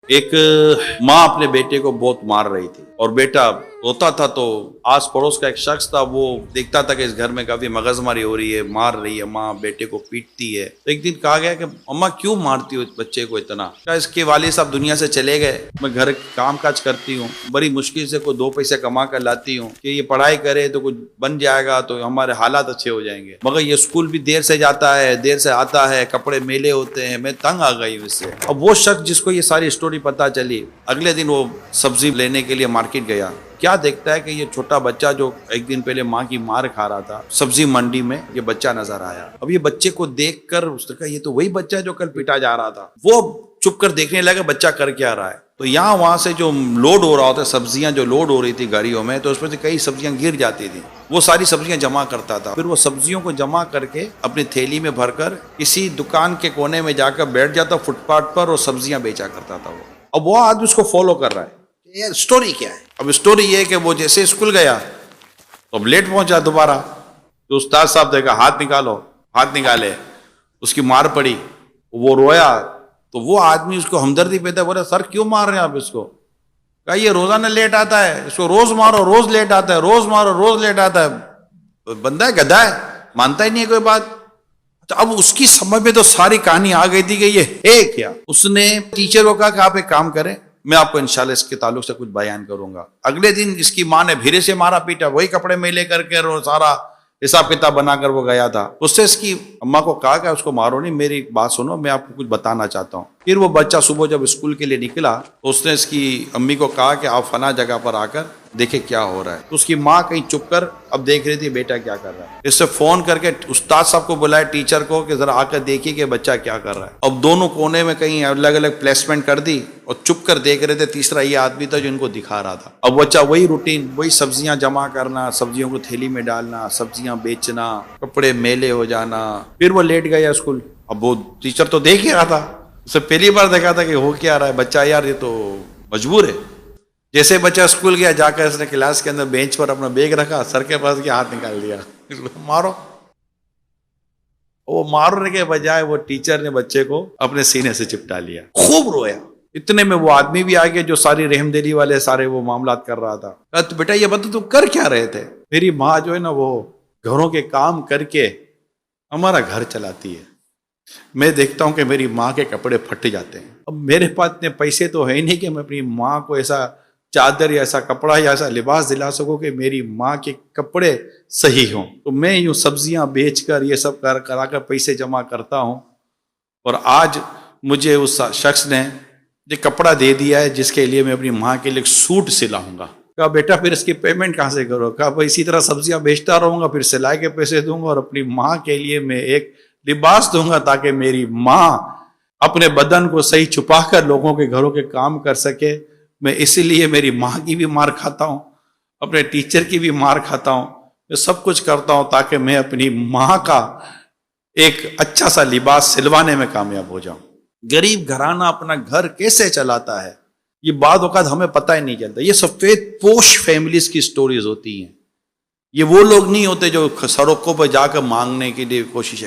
ایک ماں اپنے بیٹے کو بہت مار رہی تھی اور بیٹا روتا تھا، تو آس پڑوس کا ایک شخص تھا، وہ دیکھتا تھا کہ اس گھر میں کافی مغز ماری ہو رہی ہے، مار رہی ہے ماں، بیٹے کو پیٹتی ہے۔ تو ایک دن کہا گیا کہ اماں کیوں مارتی ہو اس بچے کو اتنا؟ کہا اس کے والد صاحب دنیا سے چلے گئے، میں گھر کام کاج کرتی ہوں، بڑی مشکل سے کوئی دو پیسے کما کر لاتی ہوں کہ یہ پڑھائی کرے تو کچھ بن جائے گا تو ہمارے حالات اچھے ہو جائیں گے، مگر یہ اسکول بھی دیر سے جاتا ہے، دیر سے آتا ہے، کپڑے میلے ہوتے ہیں، میں تنگ آ گئی ہوں اس سے۔ اب وہ شخص جس کو یہ ساری سٹوری پتہ چلی، اگلے دن وہ سبزی لینے کے لیے مارکیٹ گیا، کیا دیکھتا ہے کہ یہ چھوٹا بچہ جو ایک دن پہلے ماں کی مار کھا رہا تھا، سبزی منڈی میں یہ بچہ نظر آیا۔ اب یہ بچے کو دیکھ کر اس نے کہا یہ تو وہی بچہ ہے جو کل پیٹا جا رہا تھا۔ وہ چپ کر دیکھنے لگا بچہ کر کیا رہا ہے، تو یہاں وہاں سے جو لوڈ ہو رہا ہوتا ہے، سبزیاں جو لوڈ ہو رہی تھی گاڑیوں میں، تو اس میں سے کئی سبزیاں گر جاتی تھی، وہ ساری سبزیاں جمع کرتا تھا، پھر وہ سبزیوں کو جمع کر کے اپنی تھیلی میں بھر کر کسی دکان کے کونے میں جا کر بیٹھ جاتا فٹ پاتھ پر اور سبزیاں بیچا کرتا تھا وہ۔ اب وہ آدمی اس کو فالو کر رہا ہے، یہ سٹوری کیا ہے؟ اب سٹوری یہ ہے کہ وہ جیسے اسکول گیا تو اب لیٹ پہنچا دوبارہ، تو استاد صاحب دیکھا ہاتھ نکالو، ہاتھ نکالے، اس کی مار پڑی، وہ رویا، تو وہ آدمی اس کو ہمدردی پیدا بولا سر کیوں مار رہے ہیں آپ اس کو؟ کہا یہ روزانہ لیٹ آتا ہے، اس کو روز مارو روز لیٹ آتا ہے، روز مارو روز لیٹ آتا ہے، بندہ ہے گدھا ہے، مانتا ہی نہیں ہے کوئی بات۔ تو اب اس کی سمجھ میں تو ساری کہانی آ گئی تھی کہ یہ ہے کیا۔ اس نے ٹیچر کو کہا کہ آپ ایک کام کریں، میں آپ کو انشاءاللہ اس کے تعلق سے کچھ بیان کروں گا۔ اگلے دن اس کی ماں نے بھیرے سے مارا پیٹا، وہی کپڑے میں لے کر کے سارا حساب کتاب بنا کر وہ گیا تھا۔ اس سے اس کی اماں کو کہا کہ اس کو مارو نہیں، میری بات سنو، میں آپ کو کچھ بتانا چاہتا ہوں۔ پھر وہ بچہ صبح جب اسکول کے لیے نکلا تو اس نے اس کی امی کو کہا کہ آپ فلاں جگہ پر آ کر دیکھیں کیا ہو رہا ہے۔ تو اس کی ماں کہیں چھپ کر اب دیکھ رہی تھی بیٹا کیا کر رہا ہے، اس سے فون کر کے استاد صاحب کو بلایا، ٹیچر کو، کہ ذرا آ کر دیکھیے کہ بچہ کیا کر رہا ہے۔ اب دونوں کونے میں کہیں الگ الگ پلیسمنٹ کر دی اور چپ کر دیکھ رہے تھے، تیسرا یہ آدمی تھا جو ان کو دکھا رہا تھا۔ اب بچہ وہی روٹین، وہی سبزیاں جمع کرنا، سبزیوں کو تھیلی میں ڈالنا، سبزیاں بیچنا، کپڑے میلے ہو جانا، پھر وہ لیٹ گیا اسکول۔ اب وہ ٹیچر تو دیکھ ہی رہا تھا، اسے پہلی بار دیکھا تھا کہ ہو کیا رہا ہے بچہ، یار یہ تو مجبور ہے۔ جیسے بچہ اسکول گیا، جا کر اس نے کلاس کے اندر بینچ پر اپنا بیگ رکھا، سر کے پاس گیا، ہاتھ نکال دیا، مارو۔ وہ مارنے کے بجائے وہ ٹیچر نے بچے کو اپنے سینے سے چپٹا لیا، خوب رویا۔ اتنے میں وہ آدمی بھی آ گیا جو ساری رحم دلی والے سارے وہ معاملات کر رہا تھا۔ تو بیٹا یہ بتا تم کر کیا رہے تھے؟ میری ماں جو ہے نا وہ گھروں کے کام کر کے ہمارا گھر چلاتی ہے، میں دیکھتا ہوں کہ میری ماں کے کپڑے پھٹ جاتے ہیں، اب میرے پاس اتنے پیسے تو ہے نہیں کہ میں اپنی ماں کو ایسا چادر یا ایسا کپڑا یا ایسا لباس دلا سکوں کہ میری ماں کے کپڑے صحیح ہوں، تو میں یوں سبزیاں بیچ کر یہ سب کرا کر پیسے جمع کرتا ہوں، اور آج مجھے اس شخص نے یہ کپڑا دے دیا ہے جس کے لیے میں اپنی ماں کے لیے ایک سوٹ سلاؤں گا۔ کہا بیٹا پھر اس کی پیمنٹ کہاں سے کرو؟ کہا بھائی اسی طرح سبزیاں بیچتا رہوں گا، پھر سلائی کے پیسے دوں گا، اور اپنی ماں کے لیے میں ایک لباس دوں گا تاکہ میری ماں اپنے بدن کو صحیح چھپا کر لوگوں کے گھروں کے کام کر سکے۔ میں اسی لیے میری ماں کی بھی مار کھاتا ہوں، اپنے ٹیچر کی بھی مار کھاتا ہوں، میں سب کچھ کرتا ہوں تاکہ میں اپنی ماں کا ایک اچھا سا لباس سلوانے میں کامیاب ہو جاؤں۔ غریب گھرانہ اپنا گھر کیسے چلاتا ہے یہ بعض اوقات ہمیں پتہ ہی نہیں چلتا۔ یہ سفید پوش فیملیز کی سٹوریز ہوتی ہیں، یہ وہ لوگ نہیں ہوتے جو سڑکوں پر جا کر مانگنے کے لیے کوشش